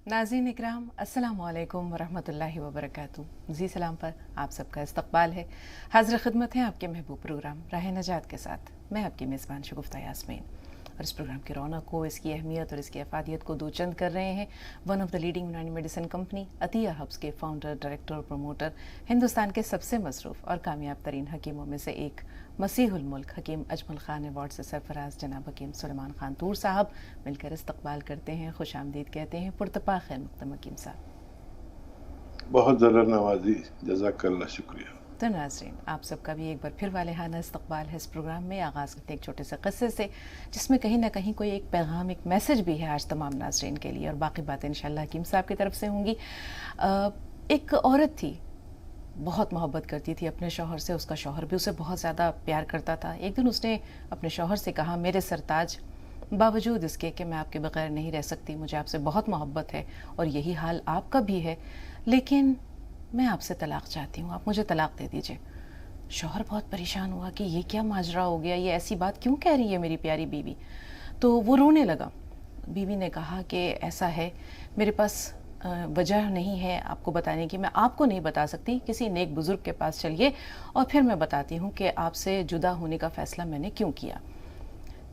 नाज़रीन इकराम, अस्सलामु अलैकुम वरहमतुल्लाहि वबरकातुहू। जी सलाम पर आप सबका इस्तकबाल है। हाज़िर खिदमत है आपके महबूब प्रोग्राम राह नजात के साथ। मैं आपकी मेज़बान शगुफ्ता यास्मीन, और इस प्रोग्राम की रौनक को, इसकी अहमियत और इसकी अफादियत को दो चंद कर रहे हैं वन ऑफ द लीडिंग यूनानी मेडिसिन कंपनी अतिया हब्स के फाउंडर, डायरेक्टर और प्रमोटर, हिंदुस्तान के सबसे मसरूफ़ और कामयाब तरीन हकीमों में से एक, मसीहुल मुल्क हकीम अजमल खान अवार्ड से सरफराज जनाब हकीम सुलेमान खान तूर साहब मिलकर इस्तकबाल करते हैं, खुश आमदीद कहते हैं। पुरतपा खैर मक़दम हकीम साहब। बहुत ज़रा नवाजी, जज़ाकल्लाह, शुक्रिया। तो नाज़रीन, आप सबका भी एक बार फिर वालेहाना इस्तकबाल है। इस प्रोग्राम में आगाज़ करते हैं एक छोटे से क़स्से से, जिसमें कहीं ना कहीं कोई एक पैगाम, एक मैसेज भी है आज तमाम नाज़रीन के लिए, और बाकी बातें इंशाअल्लाह हकीम साहब की तरफ से होंगी। एक औरत थी, बहुत मोहब्बत करती थी अपने शौहर से, उसका शौहर भी उसे बहुत ज़्यादा प्यार करता था। एक दिन उसने अपने शौहर से कहा, मेरे सरताज, बावजूद इसके कि मैं आपके बगैर नहीं रह सकती, मुझे आपसे बहुत मोहब्बत है और यही हाल आपका भी है, लेकिन मैं आपसे तलाक़ चाहती हूँ, आप मुझे तलाक़ दे दीजिए। शौहर बहुत परेशान हुआ कि ये क्या माजरा हो गया, ये ऐसी बात क्यों कह रही है मेरी प्यारी बीवी। तो वो रोने लगा। बीवी ने कहा कि ऐसा है, मेरे पास वजह नहीं है आपको बताने की, मैं आपको नहीं बता सकती, किसी नेक बुज़ुर्ग के पास चलिए और फिर मैं बताती हूँ कि आपसे जुदा होने का फ़ैसला मैंने क्यों किया।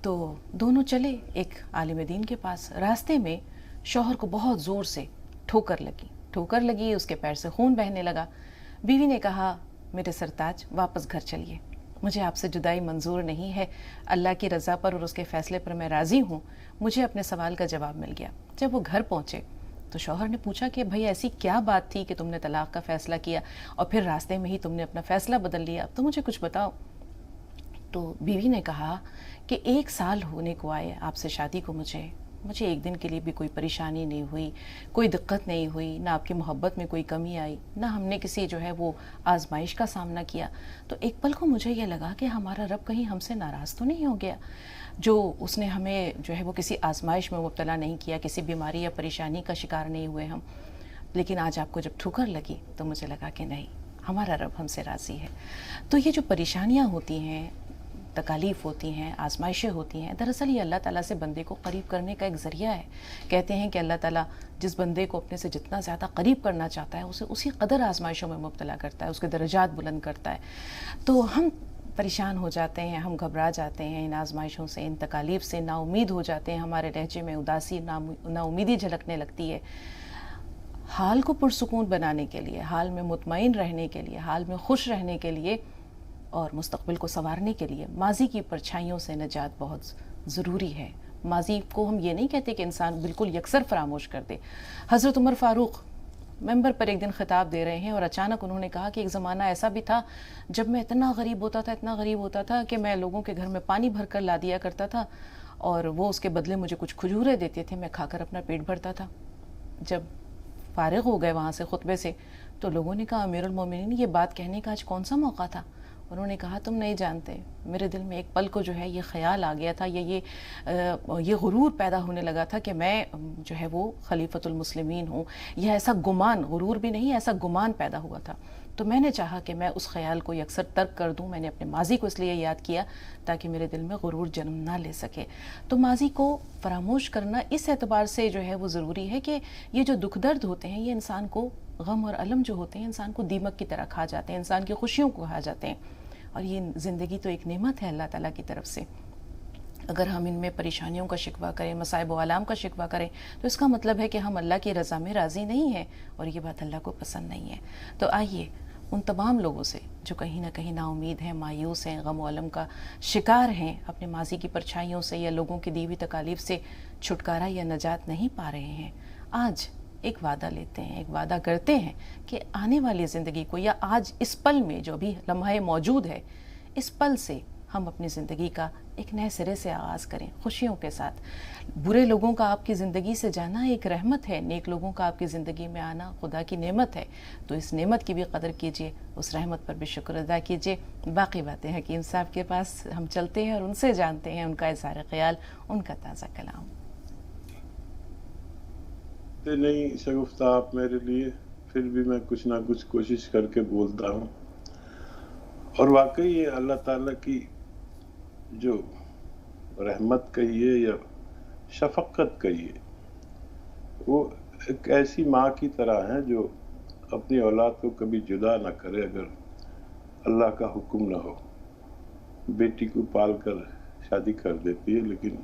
तो दोनों चले एक आलिम दीन के पास। रास्ते में शौहर को बहुत ज़ोर से ठोकर लगी, उसके पैर से खून बहने लगा। बीवी ने कहा, मेरे सरताज, वापस घर चलिए, मुझे आपसे जुदाई मंजूर नहीं है, अल्लाह की रज़ा पर और उसके फ़ैसले पर मैं राज़ी हूँ। मुझे अपने सवाल का जवाब मिल गया। जब वो घर पहुँचे तो शौहर ने पूछा कि भाई ऐसी क्या बात थी कि तुमने तलाक़ का फ़ैसला किया और फिर रास्ते में ही तुमने अपना फ़ैसला बदल लिया, अब तो मुझे कुछ बताओ। तो बीवी ने कहा कि 1 साल होने को आए आपसे शादी को, मुझे एक दिन के लिए भी कोई परेशानी नहीं हुई, कोई दिक्कत नहीं हुई, ना आपकी मोहब्बत में कोई कमी आई, ना हमने किसी जो है वो आजमाइश का सामना किया। तो एक पल को मुझे ये लगा कि हमारा रब कहीं हमसे नाराज़ तो नहीं हो गया, जो उसने हमें जो है वो किसी आजमाइश में मुब्तला नहीं किया, किसी बीमारी या परेशानी का शिकार नहीं हुए हम। लेकिन आज आपको जब ठोकर लगी तो मुझे लगा कि नहीं, हमारा रब हमसे राज़ी है। तो ये जो परेशानियाँ होती हैं, तकालीफ़ होती हैं, आजमाइशें होती हैं, दरअसल ये अल्लाह ताला से बंदे को करीब करने का एक ज़रिया है। कहते हैं कि अल्लाह ताला जिस बंदे को अपने से जितना ज़्यादा करीब करना चाहता है, उसे उसी कदर आजमाइशों में मुब्तला करता है, उसके दर्जात बुलंद करता है। तो हम परेशान हो जाते हैं, हम घबरा जाते हैं इन आजमाइशों से, इन तकालीफ़ से, नाउमीद हो जाते हैं, हमारे लहजे में उदासी, नाउमीदी झलकने लगती है। हाल को पुरसुकून बनाने के लिए, हाल में मुतमईन रहने के लिए, हाल में खुश रहने के लिए और मुस्तक़बिल को संवारने के लिए माजी की परछाइयों से निजात बहुत ज़रूरी है। माजी को हम ये नहीं कहते कि इंसान बिल्कुल यकसर फरामोश कर दे। हज़रत उमर फ़ारूक मेंबर पर एक दिन ख़िताब दे रहे हैं और अचानक उन्होंने कहा कि एक ज़माना ऐसा भी था जब मैं इतना गरीब होता था कि मैं लोगों के घर में पानी भर कर ला दिया करता था और वो उसके बदले मुझे कुछ खजूरें देते थे, मैं खाकर अपना पेट भरता था। जब फ़ारिग़ हो गए वहाँ से खुतबे से, तो लोगों ने कहा, अमीरुल मोमिनीन, ये बात कहने का आज कौन सा मौका था। उन्होंने कहा, तुम नहीं जानते, मेरे दिल में एक पल को जो है ये ख्याल आ गया था, ये गुरूर पैदा होने लगा था कि मैं जो है वो खलीफतुल मुस्लिमीन हूँ। यह ऐसा गुमान, गुरूर भी नहीं, ऐसा गुमान पैदा हुआ था। तो मैंने चाहा कि मैं उस ख्याल को यकसर तर्क कर दूँ। मैंने अपने माजी को इसलिए याद किया ताकि मेरे दिल में गुरूर जन्म ना ले सके। तो माजी को फरामोश करना इस एतबार से जो है वो ज़रूरी है कि ये जो दुख दर्द होते हैं, ये इंसान को, गम और अलम जो होते हैं, इंसान को दीमक की तरह खा जाते हैं, इंसान की खुशियों को खा जाते हैं। और ये ज़िंदगी तो एक नेमत है अल्लाह ताला की तरफ से। अगर हम इनमें परेशानियों का शिकवा करें, मसाइब व आलाम का शिकवा करें, तो इसका मतलब है कि हम अल्लाह की रज़ा में राज़ी नहीं हैं और ये बात अल्लाह को पसंद नहीं है। तो आइए उन तमाम लोगों से जो कहीं ना कहीं नाउमीद हैं, मायूस हैं, गम व अलम का शिकार हैं, अपने माजी की परछाइयों से या लोगों की दी हुई तकालीफ से छुटकारा या नजात नहीं पा रहे हैं, आज एक वादा लेते हैं, एक वादा करते हैं कि आने वाली ज़िंदगी को, या आज इस पल में जो भी लम्हा मौजूद है, इस पल से हम अपनी ज़िंदगी का एक नए सिरे से आगाज़ करें, खुशियों के साथ। बुरे लोगों का आपकी ज़िंदगी से जाना एक रहमत है, नेक लोगों का आपकी ज़िंदगी में आना खुदा की नेमत है। तो इस नेमत की भी कदर कीजिए, उस रहमत पर भी शुक्र अदा कीजिए। बाकी बातें हकीम साहब के पास हम चलते हैं और उनसे जानते हैं उनका इज़हार ख़याल, उनका ताज़ा कलाम। नहीं शगुफ्ता, आप मेरे लिए, फिर भी मैं कुछ ना कुछ कोशिश करके बोलता हूँ। और वाकई ये अल्लाह ताला की जो रहमत कहिए या शफक़त कहिए, वो ایک ایسی ماں کی طرح ہیں جو اپنی اولاد کو کبھی جدا نہ کرے اگر اللہ کا حکم نہ ہو. بیٹی کو پال کر شادی کر دیتی ہے، لیکن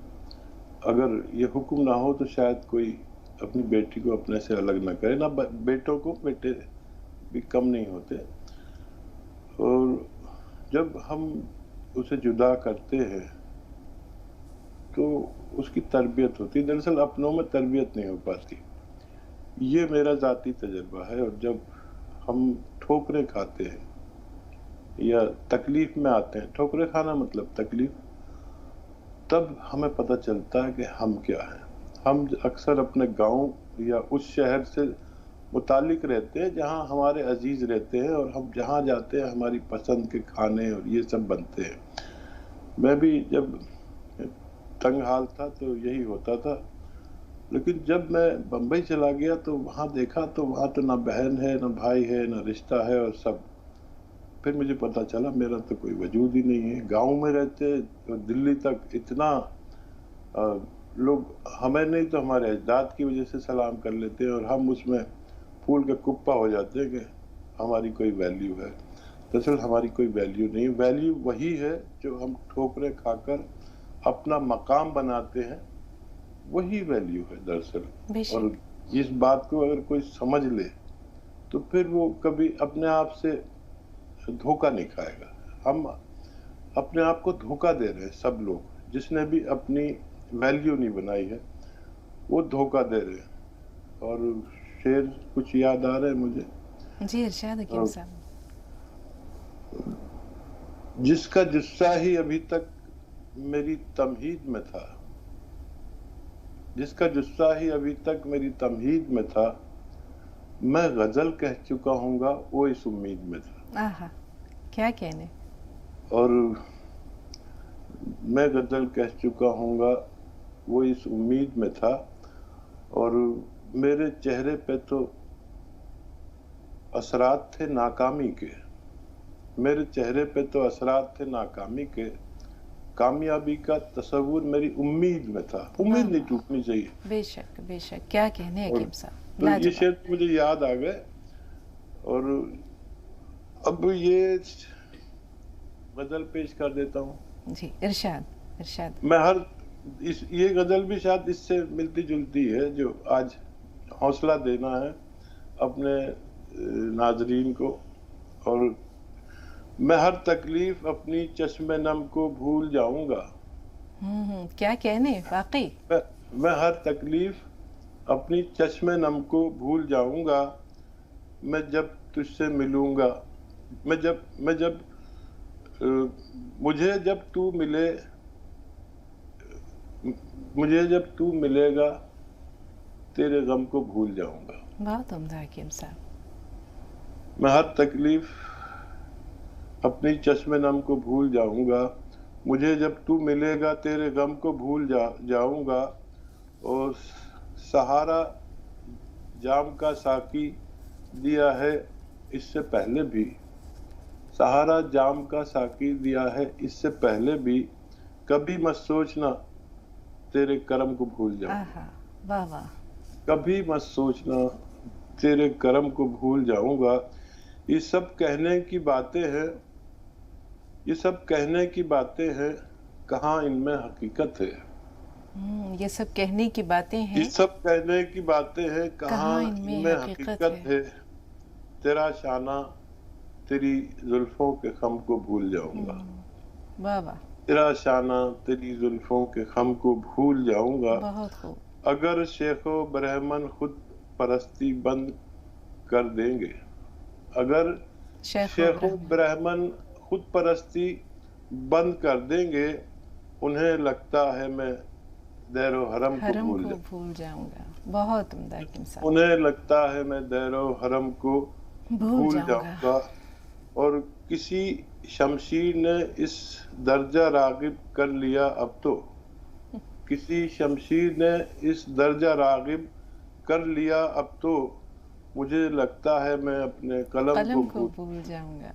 اگر یہ حکم نہ ہو تو شاید کوئی اپنی بیٹی کو اپنے سے الگ نہ کرے. نہ بیٹوں کو، بیٹے بھی کم نہیں ہوتے. اور جب ہم اسے جدا کرتے ہیں تو اس کی تربیت ہوتی ہے. دراصل اپنوں میں تربیت نہیں ہو پاتی. یہ میرا ذاتی تجربہ ہے. اور جب ہم ٹھوکریں کھاتے ہیں یا تکلیف میں آتے ہیں، ٹھوکریں کھانا مطلب تکلیف، تب ہمیں پتہ چلتا ہے کہ ہم کیا ہیں. ہم اکثر اپنے گاؤں یا اس شہر سے متعلق رہتے ہیں جہاں ہمارے عزیز رہتے ہیں، اور ہم جہاں جاتے ہیں ہماری پسند کے کھانے اور یہ سب بنتے ہیں. میں بھی جب تنگ حال تھا تو یہی ہوتا تھا، لیکن جب میں بمبئی چلا گیا تو وہاں دیکھا تو وہاں تو نہ بہن ہے، نہ بھائی ہے، نہ رشتہ ہے، اور سب. پھر مجھے پتا چلا میرا تو کوئی وجود ہی نہیں ہے. گاؤں میں رہتے دلی تک اتنا لوگ ہمیں نہیں تو ہمارے اجداد کی وجہ سے سلام کر لیتے ہیں، اور ہم اس میں پھول کے کپا ہو جاتے ہیں کہ ہماری کوئی ویلیو ہے. دراصل ہماری کوئی ویلیو نہیں. ویلیو وہی ہے جو ہم ٹھوکریں کھا کر اپنا مقام بناتے ہیں، وہی ویلیو ہے دراصل. اور اس بات کو اگر کوئی سمجھ لے تو پھر وہ کبھی اپنے آپ سے دھوکہ نہیں کھائے گا. ہم اپنے آپ کو دھوکہ دے رہے ہیں. سب لوگ جس نے بھی اپنی ویلیو نہیں بنائی ہے وہ دھوکہ دے رہے ہیں. اور شعر کچھ یاد آ رہے ہیں مجھے. جی ارشاد حکیم صاحب. جس کا جسہ ہی ابھی تک میری تمہید میں تھا، جس کا جسہ ہی ابھی تک میری تمہید میں تھا، میں غزل کہہ چکا ہوں گا وہ اس امید میں تھا. آہا کیا کہنے. اور میں غزل کہہ چکا ہوں گا وہ اس امید میں تھا. اور میرے چہرے پہ تو اثرات تھے ناکامی کے، میرے چہرے پہ تو اثرات تھے ناکامی کے. کامیابی کا تصور میری امید میں تھا. امید نہیں ٹوٹنی چاہیے. بے شک بے شک. کیا کہنے حکیم صاحب. تو یہ شعر مجھے یاد آ گئے. اور اب یہ غزل پیش کر دیتا ہوں. جی ارشاد ارشاد. میں یہ غزل بھی شاید اس سے ملتی جلتی ہے جو آج حوصلہ دینا ہے اپنے ناظرین کو. اور میں ہر تکلیف اپنی چشم نم کو بھول جاؤں گا. کیا کہنے واقعی. میں ہر تکلیف اپنی چشم نم کو بھول جاؤں گا. میں جب تجھ سے ملوں گا، مجھے جب تو ملے گا تیرے غم کو بھول جاؤں گا. بہت عمدہ حکیم صاحب. میں ہر تکلیف اپنی چشم نم کو بھول جاؤں گا. مجھے جب تو ملے گا تیرے غم کو بھول جاؤں گا. اور سہارا جام کا ساقی دیا ہے اس سے پہلے بھی، سہارا جام کا ساقی دیا ہے اس سے پہلے بھی. کبھی مت سوچنا تیرے کرم کو بھول جاؤں گا. واہ واہ. کبھی مت سوچنا تیرے کرم کو بھول جاؤں گا. یہ سب کہنے کی باتیں ہیں، یہ سب کہنے کی باتیں ہیں، کہاں ان میں حقیقت ہے. یہ سب کہنے کی باتیں ہیں، یہ سب کہنے کی باتیں ہیں، کہاں ان میں حقیقت ہے. تیرا شانہ تیری زلفوں کے خم کو بھول جاؤں گا. واہ واہ. تیرا شانہ تیری زلفوں کے خم کو بھول جاؤں گا. بہت خوب. اگر شیخ و برہمن خود پرستی بند کر دیں گے، اگر شیخ و برہمن خود پرستی بند کر دیں گے، انہیں لگتا ہے میں دیر و حرم کو بھول جاؤں گا. بہت عمدہ حکیم صاحب. انہیں لگتا ہے میں دیر و حرم کو بھول جاؤں گا. اور کسی شمشیر نے اس درجہ راغب کر لیا اب تو، کسی شمشیر نے اس درجہ راغب کر لیا اب تو. مجھے لگتا ہے میں اپنے قلم کو بھول جاؤں گا.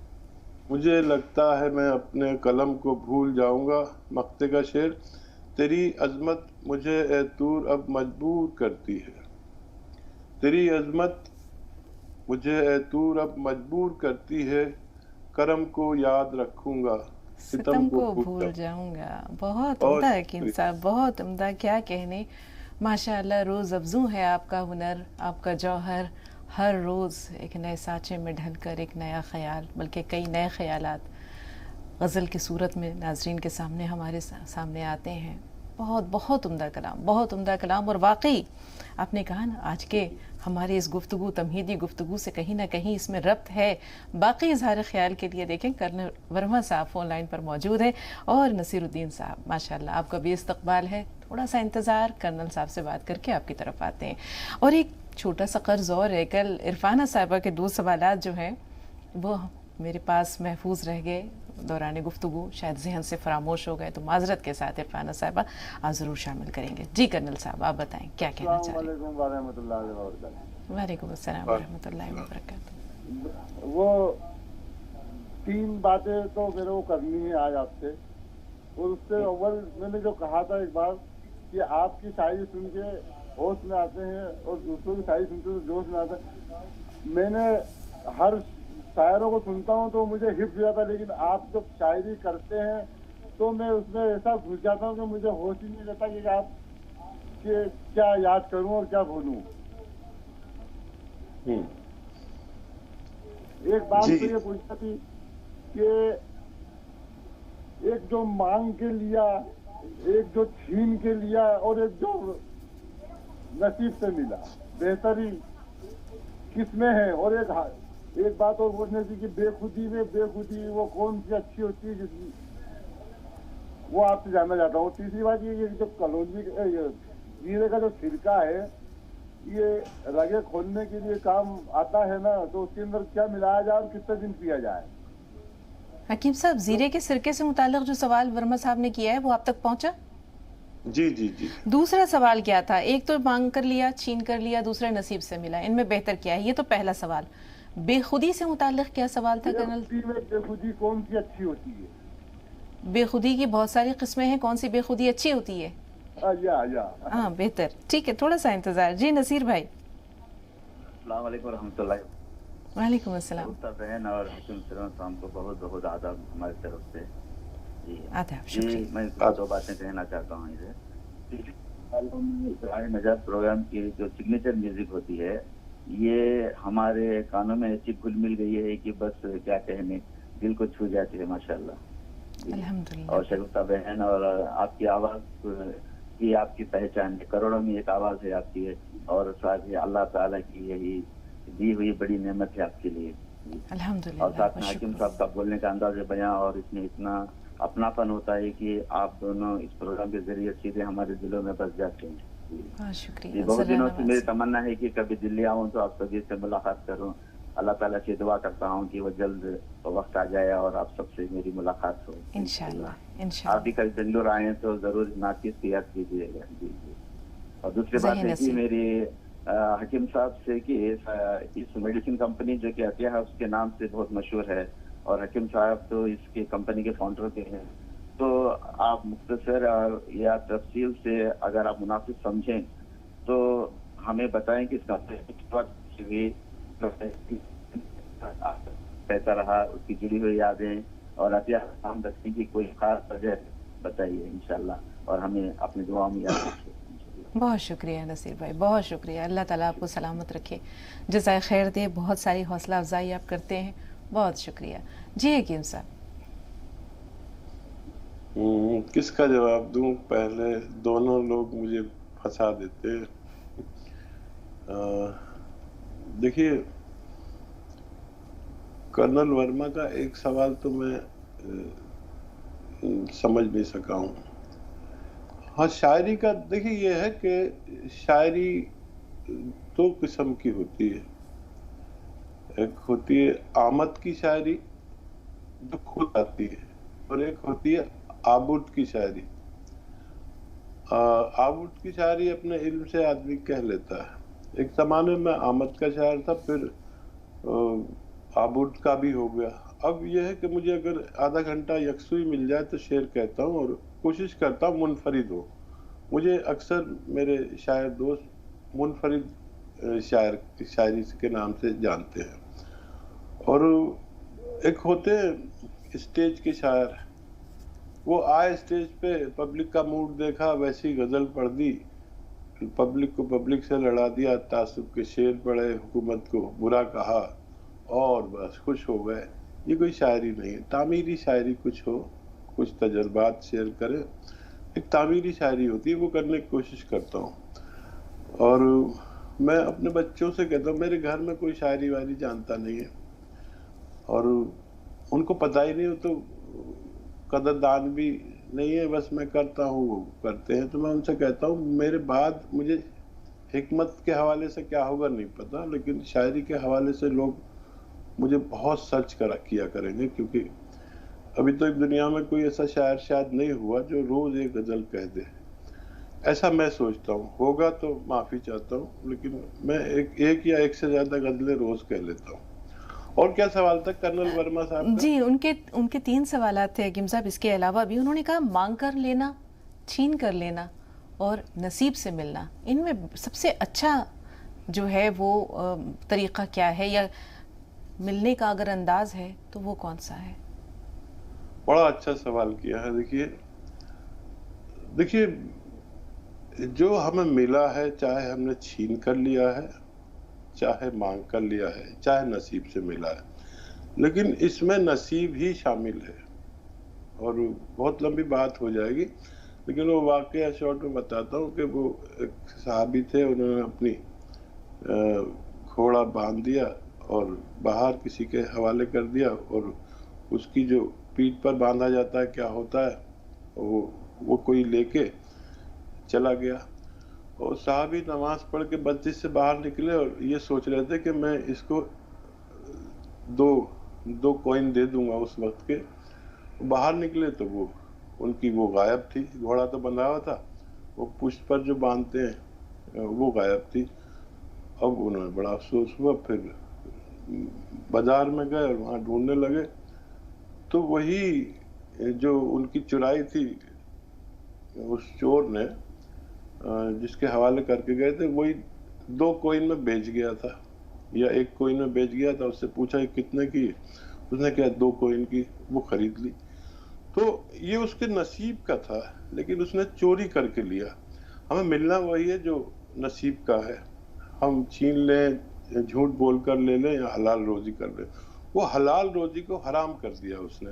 مجھے لگتا ہے میں اپنے قلم کو بھول جاؤں گا. مقطع کا شعر. تیری عظمت مجھے اے طور اب مجبور کرتی ہے، تیری عظمت مجھے اے تو رب مجبور کرتی ہے، کرم کو یاد رکھوں گا، ستم کو بھول جاؤں گا. بہت بہت عمدہ حکیم صاحب، بہت عمدہ. کیا کہنے، ماشاء اللہ. روز افزوں ہے آپ کا ہنر، آپ کا جوہر. ہر روز ایک نئے سانچے میں ڈھل کر ایک نیا خیال، بلکہ کئی نئے خیالات غزل کی صورت میں ناظرین کے سامنے، ہمارے سامنے آتے ہیں. بہت بہت عمدہ کلام، بہت عمدہ کلام. اور واقعی آپ نے کہا نا، آج کے ہماری اس گفتگو، تمہیدی گفتگو سے کہیں نہ کہیں اس میں ربط ہے. باقی اظہار خیال کے لیے دیکھیں کرنل ورما صاحب فون لائن پر موجود ہیں، اور نصیر الدین صاحب ماشاءاللہ آپ کا بھی استقبال ہے. تھوڑا سا انتظار، کرنل صاحب سے بات کر کے آپ کی طرف آتے ہیں. اور ایک چھوٹا سا قرض اور ہے، کل عرفانہ صاحبہ کے 2 سوالات جو ہیں وہ میرے پاس محفوظ رہ گئے دوران گفتگو، شاید ذہن سے فراموش ہو گئے، تو معذرت کے ساتھ عرفانہ صاحبہ آپ ضرور شامل کریں گے. جی کرنل صاحب آپ بتائیں کیا کہنا چاہ رہے ہیں. السلام علیکم ورحمۃ اللہ وبرکاتہ. وعلیکم السلام ورحمۃ اللہ وبرکاتہ. وہ 3 باتیں تو میرے کو کرنی ہے آج آپ سے. اور اس سے اول میں نے جو کہا تھا ایک بار کہ آپ کی شاعری سن کے ہوش میں آتے ہیں اور دوسروں کی شاعری سنتے تو جوش میں آتا ہے. میں نے ہر شاعروں کو سنتا ہوں تو مجھے حفظ جاتا ہے، لیکن آپ جب شاعری کرتے ہیں تو میں اس میں ایسا گھس جاتا ہوں کہ مجھے ہوش ہی نہیں رہتا کہ آپ کہ کیا یاد کروں اور کیا بولوں. ایک بات تو یہ پوچھنا تھی کہ ایک جو مانگ کے لیا، ایک جو چھین کے لیا، اور ایک جو نصیب سے ملا، بہتری کس میں ہے؟ اور ایک بات اور پوچھنے تھی کہ بے خودی میں بے خودی وہ کون سی اچھی ہوتی ہے، وہ آپ سے جاننا چاہتا ہوں. تیسری بات یہ جو کلونجی زیرے کا جو سرکہ ہے، یہ رگے کھولنے کے لیے کام آتا ہے نا، تو اس کے اندر کیا ملایا جائے اور کتنے دن پیا جائے؟ حکیم صاحب، زیرے کے سرکے سے متعلق جو سوال ورما صاحب نے کیا ہے وہ آپ تک پہنچا؟ جی جی جی. دوسرا سوال کیا تھا؟ ایک تو مانگ کر لیا، چھین کر لیا، دوسرا نصیب سے ملا، ان میں بہتر کیا ہے؟ یہ تو پہلا سوال. بے خودی سے متعلق کیا سوال تھا کرنل؟ بے خودی کون سی اچھی ہوتی ہے؟ بے خودی کی بہت ساری قسمیں ہیں، کون سی بے خودی اچھی ہوتی ہے؟ ہاں بہتر، ٹھیک ہے، تھوڑا سا انتظار. جی نصیر بھائی. السلام علیکم ورحمۃ اللہ. وعلیکم السلام. بہن اور حکیم صاحب کو بہت بہت آداب ہماری طرف سے. آداب، شکریہ. میں 2 باتیں کہنا چاہتا ہوں. نجات پروگرام کی جو سگنیچر میوزک ہوتی ہے، یہ ہمارے کانوں میں ایسی گھل مل گئی ہے کہ بس کیا کہنے، دل کو چھو جاتی ہے ماشاءاللہ. الحمدللہ. اور شگفتہ بہن اور آپ کی آواز کی آپ کی پہچان ہے، کروڑوں میں ایک آواز ہے آپ کی، اور ساتھ ہی اللہ تعالیٰ کی یہی دی ہوئی بڑی نعمت ہے آپ کے لیے. الحمدللہ. اور ساتھ میں حکیم صاحب کا بولنے کا انداز بیاں، اور اس میں اتنا اپناپن ہوتا ہے کہ آپ دونوں اس پروگرام کے ذریعے سیدھے ہمارے دلوں میں بس جاتے ہیں. بہت شکریہ. بہت دنوں سے میری تمنا ہے کہ کبھی دلی آؤں تو آپ سبھی سے ملاقات کروں. اللہ تعالیٰ سے دعا کرتا ہوں کہ وہ جلد وقت آ جائے اور آپ سب سے میری ملاقات ہو انشاءاللہ. آپ بھی کبھی بنگلور آئے تو ضرور ناطق کی یاد کیجیے گا. جی جی. اور دوسری بات ہے کہ میری حکیم صاحب سے کہ اس میڈیسن کمپنی جو کہ عطیہ ہاؤس کے نام سے بہت مشہور ہے، اور حکیم صاحب تو اس کی کمپنی کے فاؤنڈر کے ہیں، تو آپ مختصر یا تفصیل سے اگر آپ مناسب سمجھیں تو ہمیں بتائیں کہ اس کمپنی کیسا رہا، اس کی جڑی ہوئی یادیں، اور عطیہ ہم رکھنے کی کوئی خاص وجہ بتائیے انشاءاللہ، اور ہمیں اپنی دعاؤں میں یاد رکھیے. بہت شکریہ نصیر بھائی، بہت شکریہ. اللہ تعالیٰ آپ کو سلامت رکھے، جزائے خیر دے. بہت ساری حوصلہ افزائی آپ کرتے ہیں، بہت شکریہ. جی حکیم صاحب. کس کا جواب دوں؟ پہلے دونوں لوگ مجھے پھنسا دیتے. دیکھیے، کرنل ورما کا ایک سوال تو میں سمجھ نہیں سکا ہوں. ہاں، شاعری کا دیکھیے یہ ہے کہ شاعری 2 قسم کی ہوتی ہے. ایک ہوتی ہے آمد کی شاعری جو خود آتی ہے، اور ایک ہوتی ہے آبود کی شاعری. آبود کی شاعری اپنے علم سے آدمی کہہ لیتا ہے. ایک زمانے میں آمد کا شاعر تھا، پھر آبود کا بھی ہو گیا. اب یہ ہے کہ مجھے اگر آدھا گھنٹہ یکسوئی مل جائے تو شعر کہتا ہوں، اور کوشش کرتا ہوں منفرد ہو. مجھے اکثر میرے شاعر دوست منفرد शायरी के नाम से जानते हैं। और एक होते स्टेज के शायर, वो आए स्टेज पे, पब्लिक का मूड देखा, वैसी गजल पढ़ दी, पब्लिक को पब्लिक से लड़ा दिया, तासुब के शेर पढ़े, हुकूमत को बुरा कहा और बस खुश हो गए। ये कोई शायरी नहीं है। तामीरी शायरी कुछ हो, कुछ तजर्बात शेयर करे, एक तामीरी शायरी होती है, वो करने की कोशिश करता हूँ। और मैं अपने बच्चों से कहता हूँ, मेरे घर में कोई शायरी वायरी जानता नहीं है और उनको पता ही नहीं हो तो कदरदान भी नहीं है, बस मैं करता हूँ वो करते हैं। तो मैं उनसे कहता हूँ, मेरे बाद मुझे हिकमत के हवाले से क्या होगा नहीं पता, लेकिन शायरी के हवाले से लोग मुझे बहुत सर्च किया करेंगे, क्योंकि अभी तो इस दुनिया में कोई ऐसा शायर शायद नहीं हुआ जो रोज एक गजल कह दे। ऐसा मैं सोचता हूँ, होगा तो माफी चाहता हूँ, लेकिन मैं एक या एक से ज्यादा गजलें रोज कह लेता हूँ। और क्या सवाल था कर्नल वर्मा साहब का? जी, उनके 3 सवालात थे हकीम साहब। इसके अलावा भी उन्होंने कहा मांग कर लेना, छीन कर लेना और नसीब से मिलना, इनमें सबसे अच्छा जो है वो तरीका क्या है, या मिलने का अगर अंदाज है तो वो कौन सा है? बड़ा अच्छा सवाल किया है। देखिए जो हमें मिला है, चाहे हमने छीन कर लिया है, चाहे मांग कर लिया है, चाहे नसीब से मिला है, लेकिन इसमें नसीब ही शामिल है। और बहुत लंबी बात हो जाएगी, लेकिन वो वाकया शॉर्ट में बताता हूँ कि वो एक सहाबी थे, उन्होंने अपनी घोड़ा बांध दिया और बाहर किसी के हवाले कर दिया, और उसकी जो पीठ पर बांधा जाता है क्या होता है, वो कोई लेके चला गया। और साहब ही नमाज पढ़ के मस्जिद से बाहर निकले और ये सोच रहे थे कि मैं इसको दो कॉइन दे दूंगा उस वक्त के। बाहर निकले तो उनकी वो गायब थी, घोड़ा तो बंधा हुआ था, वो पुष्ट पर जो बांधते हैं वो गायब थी। अब उन्हें बड़ा अफसोस हुआ, फिर बाजार में गए और वहाँ ढूंढने लगे, तो वही जो उनकी चुराई थी उस चोर ने जिसके हवाले करके गए थे, वही 2 कॉइन में बेच गया था, या 1 कॉइन में बेच गया था। उससे पूछा कितने की, उसने क्या 2 कॉइन की, वो खरीद ली। तो ये उसके नसीब का था, लेकिन उसने चोरी करके लिया। हमें मिलना वही है जो नसीब का है, हम छीन लें, झूठ बोल कर ले लें, या हलाल रोजी कर लें। वो हलाल रोजी को हराम कर दिया उसने।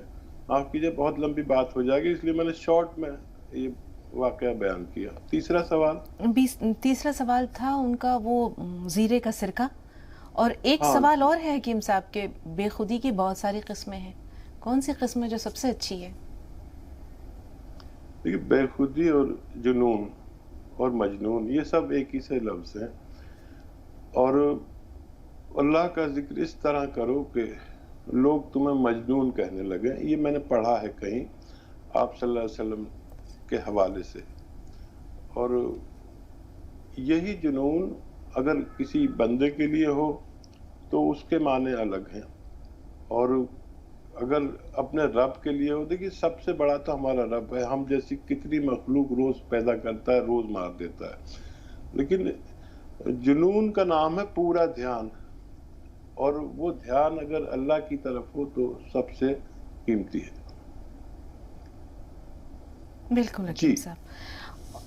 माफ कीजिए, बहुत लंबी बात हो जाएगी, इसलिए मैंने शॉर्ट में ये वाकया बयान किया। तीसरा सवाल था उनका वो जीरे का सिरका, और एक सवाल और है हकीम साहब के, बेखुदी की बहुत सारी किस्में हैं, कौन सी किस्म जो सबसे अच्छी है? देखिए, बेखुदी और जुनून और मजनून ये सब एक ही से लफ्ज हैं, और अल्लाह का जिक्र इस तरह करो कि लोग तुम्हें मजनून कहने लगे। ये मैंने पढ़ा है कहीं आप सल्लल्लाहु अलैहि वसल्लम के हवाले से। और यही जुनून अगर किसी बंदे के लिए हो तो उसके माने अलग हैं, और अगर अपने रब के लिए हो, देखिए सबसे बड़ा तो हमारा रब है। हम जैसी कितनी मखलूक रोज पैदा करता है, रोज मार देता है, लेकिन जुनून का नाम है पूरा ध्यान, और वो ध्यान अगर अल्लाह की तरफ हो तो सबसे कीमती है। बिल्कुल हकीम साहब,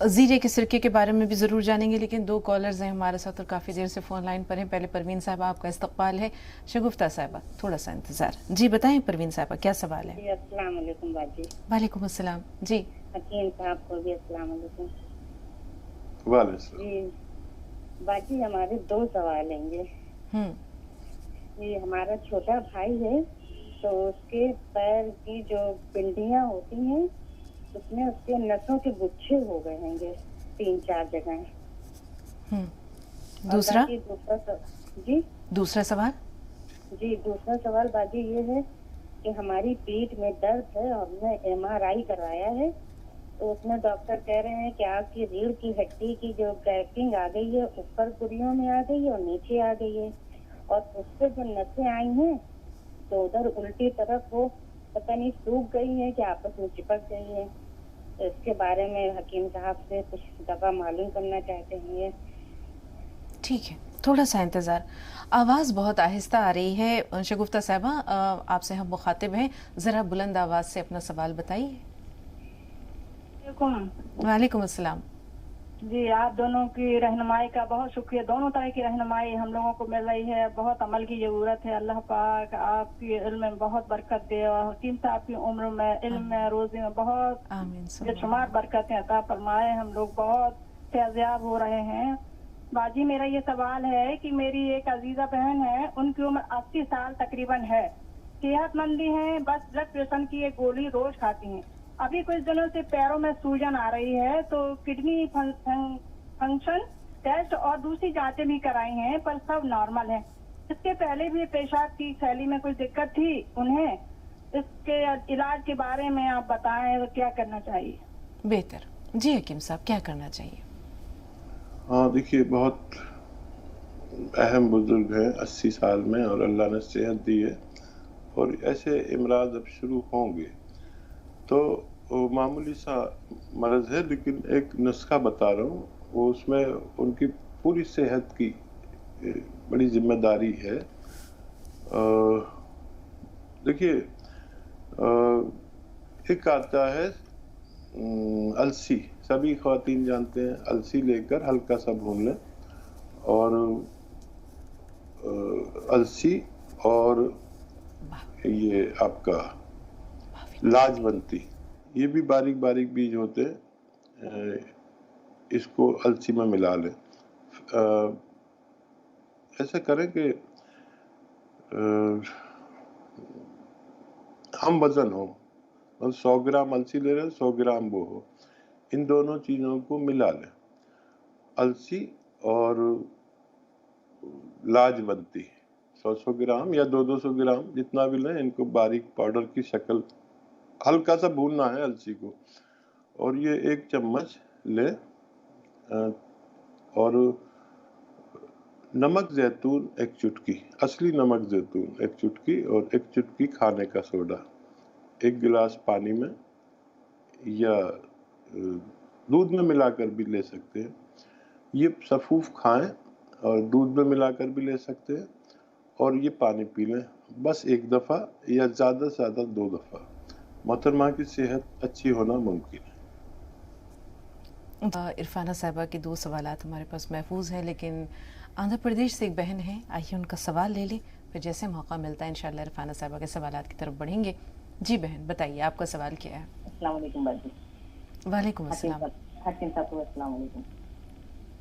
जीरे के सिरके के बारे में भी ज़रूर जानेंगे, लेकिन 2 कॉलर्स हैं हमारे साथ और काफ़ी देर से फ़ोन लाइन पर हैं। पहले परवीन साहबा, आपका इस्तकबाल है। शगुफ्ता साहबा, थोड़ा सा इंतज़ार। जी बताएं परवीन साहबा, क्या सवाल है? अस्सलाम वालेकुम बाजी। वालेकुम अस्सलाम। जी हकीम साहब को भी अस्सलाम वालेकुम। वालेकुम। बाजी हमारे 2 सवाल हैं। ये हमारा छोटा भाई है, तो उसके पैर की जो पिंडियां होती हैं उसमें उसके नसों के गुच्छे हो गए हैं 3-4 जगह। दूसरा सवाल? जी दूसरा सवाल बाजी ये है कि हमारी पीठ में दर्द है और हमने MRI करवाया है, तो उसमें डॉक्टर कह रहे हैं कि आपकी रीढ़ की हड्डी की जो क्रैकिंग आ गई है, ऊपर पुरियों में आ गई है और नीचे आ गई है, और उससे जो नसें आई हैं तो उधर उल्टी तरफ वो पता नहीं सूख गई है कि आपस में चिपक गई है। तो इसके बारे में हकीम साहब से कुछ दवा मालूम करना चाहते हैं। ठीक है, थोड़ा सा इंतज़ार, आवाज़ बहुत आहिस्ता आ रही है। शगुफ्ता साहिबा, आपसे हम मुखातिब हैं, ज़रा बुलंद आवाज़ से अपना सवाल बताइए। वालेकुम अस्सलाम। जी, आप दोनों की रहनुमाई का बहुत शुक्रिया। दोनों तरह की रहनुमाई हम लोगों को मिल रही है, बहुत अमल की ज़रूरत है। अल्लाह पाक आपकी इल्म में बहुत बरकत दे और हकीम साहब की उम्र में, इल्म में, रोज़ी में बहुत बेशुमार बरकतें अता फरमाए। हम लोग बहुत फैज़याब हो रहे हैं। बाजी, मेरा ये सवाल है कि मेरी एक अजीज़ा बहन है, उनकी उम्र 80 साल तकरीबन है, सेहतमंदी हैं, बस ब्लड प्रेशर की एक गोली रोज खाती हैं। अभी कुछ दिनों से पैरों में सूजन आ रही है, तो किडनी फंक्शन टेस्ट और दूसरी जांचें भी कराई हैं, पर सब नॉर्मल है। इसके पहले भी पेशाब की थैली में कुछ दिक्कत थी उन्हें। इसके इलाज के बारे में आप बताएं, तो क्या करना चाहिए? बेहतर जी हकीम साहब, क्या करना चाहिए? हाँ देखिए, बहुत अहम बुजुर्ग हैं 80 साल में, और अल्लाह ने सेहत दी है, और ऐसे इमराज अब शुरू होंगे तो वो मामूली सा मर्ज़ है, लेकिन एक नुस्खा बता रहा हूँ, वो उसमें उनकी पूरी सेहत की बड़ी जिम्मेदारी है। देखिए, एक आता है अलसी, सभी ख़वातीन जानते हैं। अलसी लेकर हल्का सा भून लें, और अलसी और ये आपका लाजवंती, ये भी बारीक बारीक बीज होते हैं, इसको अलसी में मिला लें। ऐसे करें कि हम वज़न हो, और 100 ग्राम अलसी ले रहे हैं, 100 ग्राम वो हो, इन दोनों चीज़ों को मिला लें। अलसी और लाजवंती 100 ग्राम या 200 ग्राम जितना भी लें, इनको बारीक पाउडर की शक्ल, हल्का सा भूनना है अलसी को, और ये 1 चम्मच ले, और नमक जैतून 1 चुटकी, असली नमक जैतून 1 चुटकी, और 1 चुटकी खाने का सोडा 1 गिलास पानी में या दूध में मिलाकर भी ले सकते हैं। ये सफूफ खाएं, और दूध में मिलाकर भी ले सकते हैं, और ये पानी पी लें बस 1 दफ़ा या ज़्यादा से ज़्यादा 2 दफ़ा। मोहतरमा की सेहत अच्छी होना मुमकिन है। इरफाना साहिबा के 2 सवालात हमारे पास महफूज हैं, लेकिन आंध्र प्रदेश से एक बहन है, आइए उनका सवाल ले लें, फिर जैसे मौका मिलता है इंशाल्लाह इरफाना साहिबा के सवालात की तरफ बढ़ेंगे। जी बहन, बताइए आपका सवाल क्या है? अस्सलाम वालेकुम बाजी। वालेकुम अस्सलाम। हकीम साहब को अस्सलाम वालेकुम।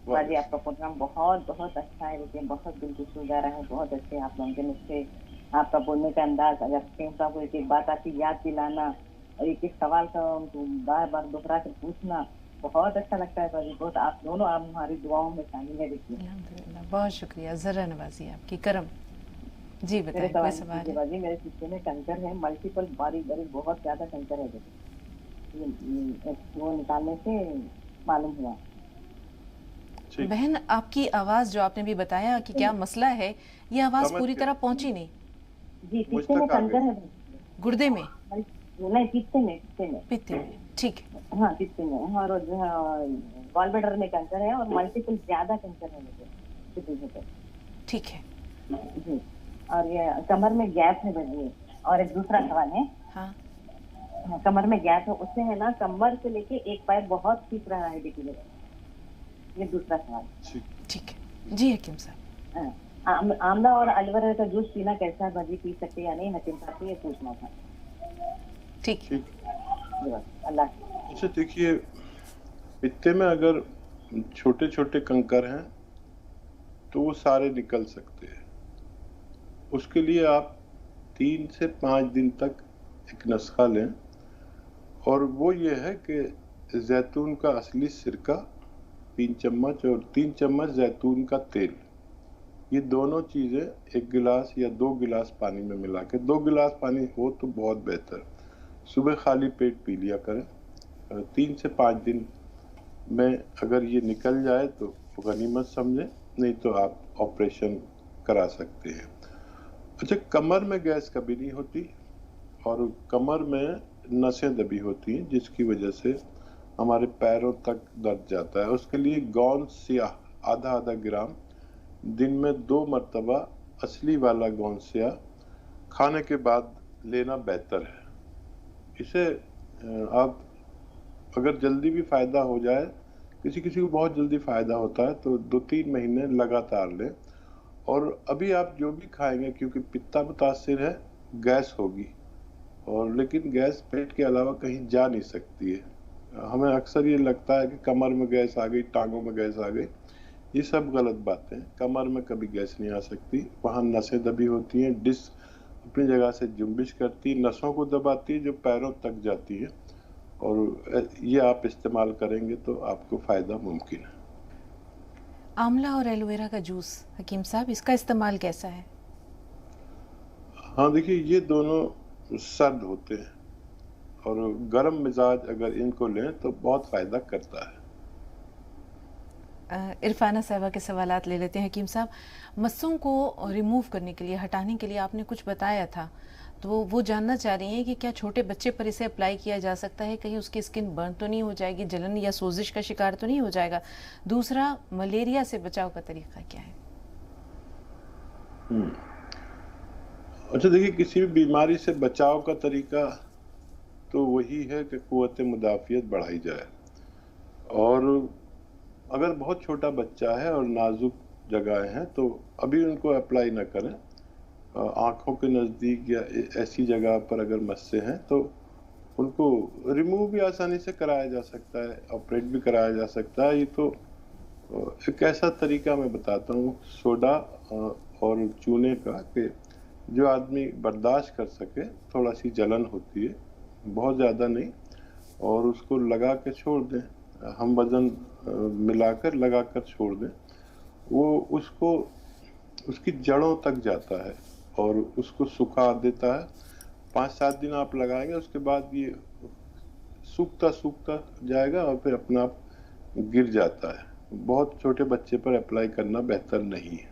बाजी, आपका प्रोग्राम बहुत बहुत अच्छा है, लेकिन बहुत दिल को छू जा रहा है। बहुत अच्छे आप लोगों के नुस्खे, आपका बोलने का अंदाज, अगर हकीम साहब को एक एक बात आती याद दिलाना, और एक एक सवाल का बार बार दोहरा कर पूछना, बहुत अच्छा लगता है बाजी। बहुत आप दोनों, आप हमारी दुआओं में शामिल है। देखिए, अल्हम्दुलिल्लाह, बहुत शुक्रिया, ज़रा नवाजी आपकी, करम। जी बताइए, कोई सवाल है? बाजी, मेरे सिस्टम में कैंसर है, मल्टीपल बारीक बारीक बहुत ज्यादा कैंसर है। वो निकालने से मालूम हुआ। बहन, आपकी आवाज जो आपने भी बताया कि क्या मसला है, ये आवाज पूरी तरह पहुंची नहीं। जी, पित्ते में कैंसर है। गुर्दे में? नहीं, पित्ते में। पित्ते में, ठीक है। हाँ, पित्ते में, और गॉल ब्लैडर में कैंसर है, और मल्टीपल ज्यादा कैंसर है मुझे। ठीक है जी, और ये कमर में गैप है बजिए। और एक दूसरा सवाल है। हाँ, कमर में गैप है, उससे है ना कमर से लेके एक पैर बहुत खींच रहा है। देखिए, ये दूसरा सवाल। ठीक है जी हकीम साहब। आंवला और एलोवेरा का जूस पीना कैसा है बाजी, पी सकते या नहीं? हकीम साहब से ये पूछना था। ठीक। अल्लाह। अच्छा, देखिए, पित्ते में अगर छोटे छोटे कंकर हैं तो वो सारे निकल सकते हैं। उसके लिए आप 3 से 5 दिन तक एक नुस्खा लें, और वो ये है कि जैतून का असली सिरका 3 चम्मच और 3 चम्मच जैतून का तेल, ये दोनों चीज़ें 1 गिलास या 2 गिलास पानी में मिला के, 2 गिलास पानी हो तो बहुत बेहतर, सुबह खाली पेट पी लिया करें। 3 से 5 दिन में अगर ये निकल जाए तो गनीमत समझें, नहीं तो आप ऑपरेशन करा सकते हैं। अच्छा, कमर में गैस कभी नहीं होती, और कमर में नसें दबी होती हैं, जिसकी वजह से हमारे पैरों तक दर्द जाता है। उसके लिए गौंद सियाह आधा ग्राम दिन में 2 मरतबा असली वाला गौनसिया खाने के बाद लेना बेहतर है। इसे आप अगर जल्दी भी फ़ायदा हो जाए, किसी किसी को बहुत जल्दी फ़ायदा होता है, तो 2-3 महीने लगातार लें। और अभी आप जो भी खाएंगे, क्योंकि पित्ता मुतासिर है, गैस होगी, और लेकिन गैस पेट के अलावा कहीं जा नहीं सकती है। हमें अक्सर ये लगता है कि कमर में गैस आ गई, टांगों में गैस आ गई, ये सब गलत बातें हैं। कमर में कभी गैस नहीं आ सकती, वहाँ नसें दबी होती हैं, डिस्क अपनी जगह से जुम्बिश करती, नसों को दबाती है जो पैरों तक जाती है, और ये आप इस्तेमाल करेंगे तो आपको फ़ायदा मुमकिन है। आंवला और एलोवेरा का जूस हकीम साहब, इसका इस्तेमाल कैसा है? हाँ देखिए, ये दोनों सर्द होते हैं, और गर्म मिजाज अगर इनको लें तो बहुत फ़ायदा करता है। इरफाना साहिबा के सवालात ले लेते हैं हकीम साहब। मस्सों को रिमूव करने के लिए, हटाने के लिए आपने कुछ बताया था, तो वो जानना चाह रही हैं कि क्या छोटे बच्चे पर इसे अप्लाई किया जा सकता है? कहीं उसकी स्किन बर्न तो नहीं हो जाएगी, जलन या सोजिश का शिकार तो नहीं हो जाएगा? दूसरा, मलेरिया से बचाव का तरीका क्या है? अच्छा देखिए, किसी भी बीमारी से बचाव का तरीका तो वही है कि क़ुव्वत मुदाफ़ियत बढ़ाई जाए, और अगर बहुत छोटा बच्चा है और नाजुक जगह हैं तो अभी उनको अप्लाई ना करें। आँखों के नज़दीक या ऐसी जगह पर अगर मस्से हैं तो उनको रिमूव भी आसानी से कराया जा सकता है, ऑपरेट भी कराया जा सकता है। ये तो एक ऐसा तरीका मैं बताता हूँ सोडा और चूने का, कि जो आदमी बर्दाश्त कर सके, थोड़ा सी जलन होती है, बहुत ज़्यादा नहीं, और उसको लगा के छोड़ दें, हम वज़न मिलाकर लगाकर छोड़ दें, वो उसको उसकी जड़ों तक जाता है और उसको सुखा देता है। 5-7 दिन आप लगाएंगे, उसके बाद ये सूखता सूखता जाएगा और फिर अपना आप गिर जाता है। बहुत छोटे बच्चे पर अप्लाई करना बेहतर नहीं है।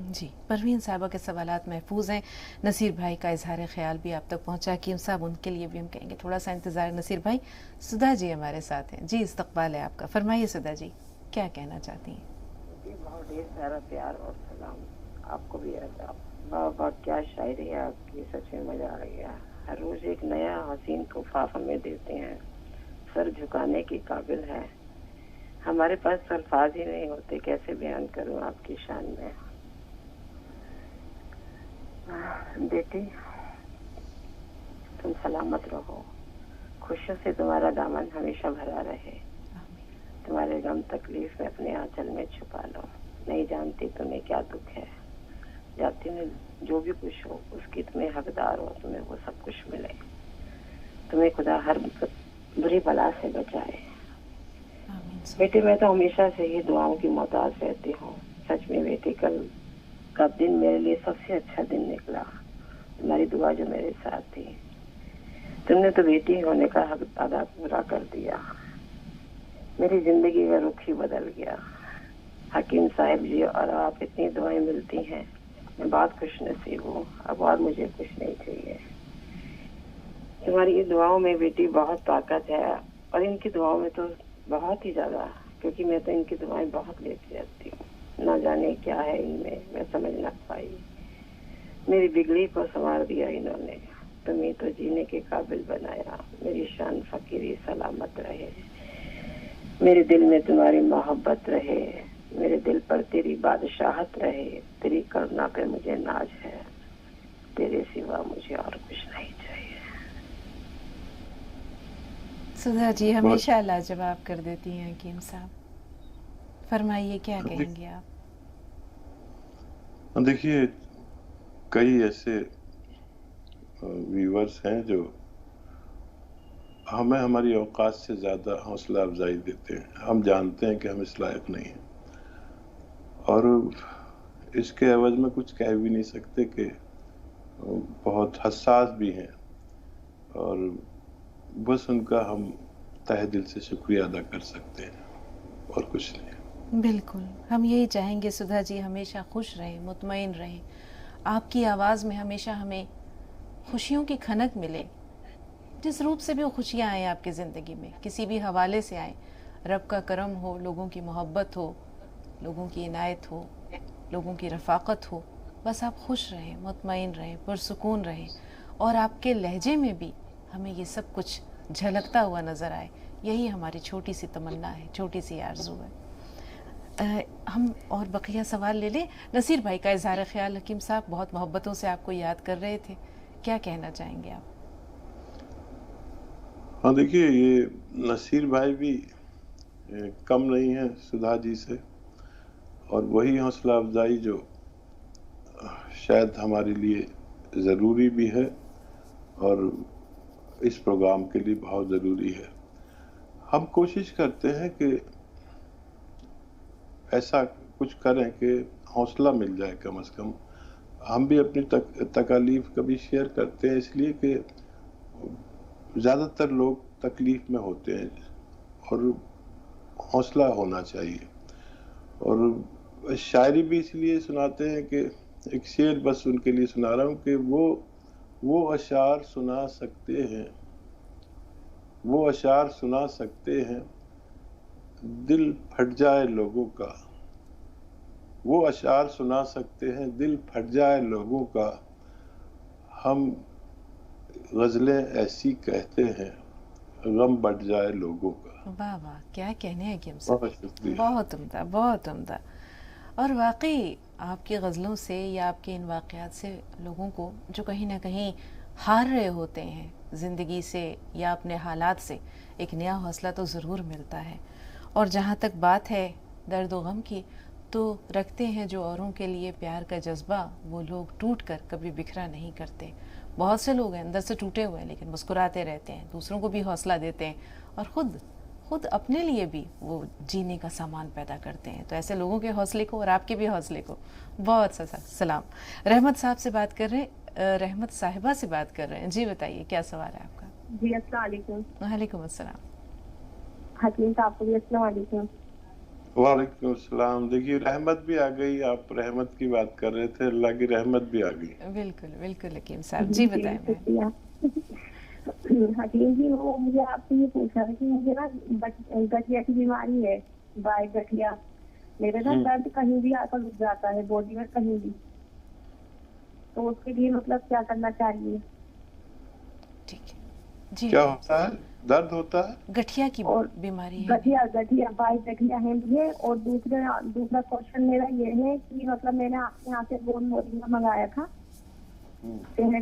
जी, परवीन साहिबा के सवालात महफूज हैं। नसीर भाई का इजहार ख्याल भी आप तक पहुंचा कि साहब, उनके लिए भी हम कहेंगे थोड़ा सा इंतज़ार। नसीर भाई, सुधा जी हमारे साथ हैं। जी, इस्तकबाल है आपका, फरमाइए सुधा जी, क्या कहना चाहती हैं? जी, बहुत ढेर सारा प्यार और सलाम आपको भी। वाह, क्या शायरी है आपकी, सच में मजा आ गया। हर रोज एक नया हसीन तोहफा हमें देते हैं, सर झुकाने के काबिल है। हमारे पास अल्फाज ही नहीं होते, कैसे बयान करूं आपकी शान में। बेटी, तुम सलामत रहो, खुशियों से तुम्हारा दामन हमेशा भरा रहे। तुम्हारे गम तकलीफ में अपने आंचल में छुपा लो। नहीं जानती तुम्हें क्या दुख है, जाती में जो भी कुछ हो उसकी तुम्हें हकदार हो, तुम्हें वो सब कुछ मिले। तुम्हें खुदा हर बुरी बला से बचाए। बेटी, मैं तो हमेशा से ही दुआओं की मोहताज रहती हूँ। सच में बेटी, कल का दिन मेरे लिए सबसे अच्छा दिन निकला। तुम्हारी दुआ जो मेरे साथ थी, तुमने तो बेटी होने का हक अदा पूरा कर दिया। मेरी जिंदगी का रुख ही बदल गया। हकीम साहब जी और आप इतनी दुआएं मिलती हैं, मैं बहुत खुश नसीब हूँ। अब और मुझे कुछ नहीं चाहिए। तुम्हारी ये दुआओं में बेटी बहुत ताकत है, और इनकी दुआओं में तो बहुत ही ज्यादा, क्योंकि मैं तो इनकी दुआएं बहुत लेती रहती हूँ। ना जाने क्या है इनमें, मैं समझ ना पाई। मेरी बिगड़ी को संवार दिया इन्होंने, तुम्हें तो जीने के काबिल बनाया। मेरी शान फकीरी सलामत रहे, मेरे दिल में तुम्हारी मोहब्बत रहे, मेरे दिल पर तेरी बादशाहत रहे। तेरी करुणा पे मुझे नाज है, तेरे सिवा मुझे और कुछ नहीं चाहिए। सुधा जी हमेशा लाजवाब कर देती हैं हकीम साहब, फरमाइए क्या कहेंगे आप? देखिए, कई ऐसे व्यूअर्स हैं जो हमें हमारी औकात से ज़्यादा हौसला अफजाई देते हैं। हम जानते हैं कि हम इस लायक नहीं हैं, और इसके एवज में कुछ कह भी नहीं सकते कि बहुत हसास भी हैं, और बस उनका हम तहे दिल से शुक्रिया अदा कर सकते हैं, और कुछ नहीं। बिल्कुल, हम यही चाहेंगे सुधा जी हमेशा खुश रहें, मुतमईन रहें। आपकी आवाज़ में हमेशा हमें खुशियों की खनक मिले, जिस रूप से भी वो खुशियाँ आएँ आपकी ज़िंदगी में, किसी भी हवाले से आएँ। रब का करम हो, लोगों की मोहब्बत हो, लोगों की इनायत हो, لوگوں کی رفاقت ہو، بس آپ خوش رہیں، مطمئن رہیں، پرسکون رہیں، اور آپ کے لہجے میں بھی ہمیں یہ سب کچھ جھلکتا ہوا نظر آئے، یہی ہماری چھوٹی سی تمنا ہے، چھوٹی سی آرزو ہے۔ ہم اور بقیہ سوال لے لیں۔ نصیر بھائی کا اظہار خیال، حکیم صاحب بہت محبتوں سے آپ کو یاد کر رہے تھے، کیا کہنا چاہیں گے آپ؟ ہاں دیکھیے، یہ نصیر بھائی بھی کم نہیں ہے سدھا جی سے، اور وہی حوصلہ افزائی جو شاید ہمارے لیے ضروری بھی ہے اور اس پروگرام کے لیے بہت ضروری ہے۔ ہم کوشش کرتے ہیں کہ ایسا کچھ کریں کہ حوصلہ مل جائے، کم از کم ہم بھی اپنی تکالیف کبھی شیئر کرتے ہیں، اس لیے کہ زیادہ تر لوگ تکلیف میں ہوتے ہیں اور حوصلہ ہونا چاہیے۔ اور شاعری بھی اس لیے سناتے ہیں کہ ایک شعر بس ان کے لیے سنا رہا ہوں کہ وہ اشعار سنا سکتے ہیں، وہ اشعار سنا سکتے ہیں دل پھٹ جائے لوگوں کا، وہ اشعار سنا سکتے ہیں دل پھٹ جائے لوگوں کا، ہم غزلیں ایسی کہتے ہیں غم بٹ جائے لوگوں کا۔ واہ واہ، کیا کہنے ہیں حکیم صاحب، بہت شکریہ، بہت عمدہ، بہت عمدہ۔ اور واقعی آپ کی غزلوں سے یا آپ کے ان واقعات سے لوگوں کو جو کہیں نہ کہیں ہار رہے ہوتے ہیں زندگی سے یا اپنے حالات سے، ایک نیا حوصلہ تو ضرور ملتا ہے۔ اور جہاں تک بات ہے درد و غم کی، تو رکھتے ہیں جو اوروں کے لیے پیار کا جذبہ، وہ لوگ ٹوٹ کر کبھی بکھرا نہیں کرتے۔ بہت سے لوگ ہیں اندر سے ٹوٹے ہوئے ہیں لیکن مسکراتے رہتے ہیں، دوسروں کو بھی حوصلہ دیتے ہیں اور خود اپنے لیے بھی وہ جینے کا سامان پیدا کرتے ہیں۔ تو ایسے لوگوں کے حوصلے کو اور آپ کے بھی حوصلے کو بہت سا سلام۔ رحمت صاحب سے بات کر رہے ہیں، رحمت صاحبہ سے بات کر رہے ہیں، جی بتائیے کیا سوال ہے آپ کا؟ جی السلام علیکم۔ وعلیکم السلام۔ حکیم صاحب کو بھی السلام علیکم۔ وعلیکم السلام۔ دیکھیے رحمت بھی آ گئی، آپ رحمت کی بات کر رہے تھے، اللہ کی رحمت بھی آ گئی۔ بالکل بالکل حکیم صاحب، جی بتائیں۔ حکیم جی، وہ مجھے آپ سے یہ پوچھا ہے کہ مجھے نا گٹھیا کی بیماری ہے، بائی گٹھیا، میرے نا درد کہیں بھی آ کر رک جاتا ہے باڈی میں کہیں بھی، تو اس کے لیے مطلب کیا کرنا چاہیے؟ ٹھیک ہے جی۔ کیا ہوتا ہے؟ درد ہوتا ہے؟ گٹھیا کی بیماری ہے؟ گٹھیا بائی گٹھیا ہے مجھے۔ اور دوسرا کوشچن میرا یہ ہے کہ مطلب میں نے آپ کے یہاں سے گول مورنگا منگایا تھا،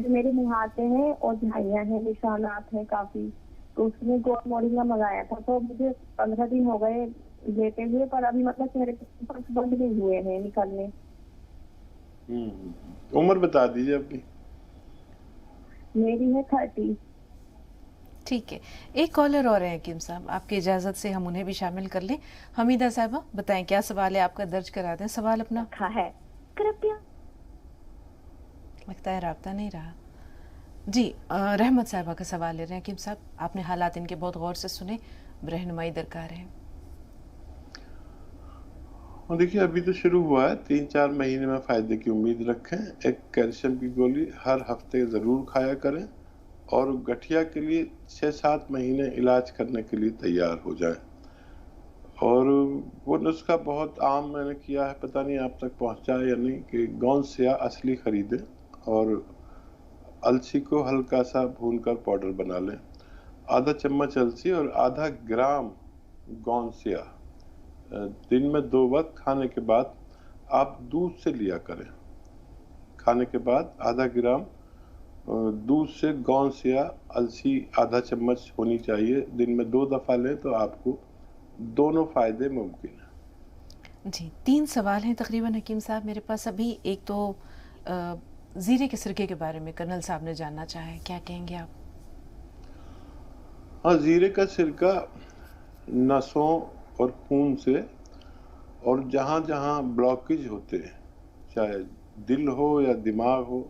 میرے نہاتے ہیں اور جھائیاں ہیں، نشانات ہیں کافی، تو اس میں گول مورنگا منگایا تھا، تو مجھے 15 دن ہو گئے لیتے ہوئے، پر ابھی مطلب چہرے کے بند نہیں ہوئے ہیں نکلنے۔ عمر بتا دیجیے اپنی۔ میری ہے 30۔ ٹھیک ہے، ایک کالر اور ہے حکیم صاحب، آپ کی اجازت سے ہم انہیں بھی شامل کر لیں۔ حمیدہ صاحبہ بتائیں کیا سوال ہے آپ کا، درج کرا دیں سوال اپنا۔ ہے کرپیا، لگتا ہے رابطہ نہیں رہا۔ جی رحمت صاحبہ کا سوال لے رہے ہیں حکیم صاحب، آپ نے حالات ان کے بہت غور سے سنے، رہنمائی درکار ہے۔ دیکھیے ابھی تو شروع ہوا ہے، 3-4 مہینے میں فائدے کی امید رکھیں۔ ایک کیلشیم کی گولی ہر ہفتے ضرور کھایا کریں، اور گٹھیا کے لیے 6-7 مہینے علاج کرنے کے لیے تیار ہو جائیں۔ اور وہ نسخہ بہت عام میں نے کیا ہے، پتہ نہیں آپ تک پہنچا یا نہیں، کہ گون سیاہ اصلی خریدیں اور السی کو ہلکا سا بھون کر پاؤڈر بنا لیں، آدھا چمچ السی اور آدھا گرام گون سیاہ دن میں 2 وقت کھانے کے بعد آپ دودھ سے لیا کریں۔ کھانے کے بعد آدھا گرام دودھ سے گون سیاہ السی آدھا چمچ ہونی چاہیے، دن میں 2 دفعہ لیں تو آپ کو دونوں فائدے ممکن ہیں۔ جی 3 سوال ہیں تقریباً حکیم صاحب میرے پاس ابھی۔ ایک تو زیرے کے سرکے کے بارے میں کرنل صاحب نے جاننا چاہا ہے، کیا کہیں گے آپ؟ ہاں، زیرے کا سرکہ نسوں اور خون سے، اور جہاں جہاں بلاکیج ہوتے ہیں، چاہے دل ہو یا دماغ ہو،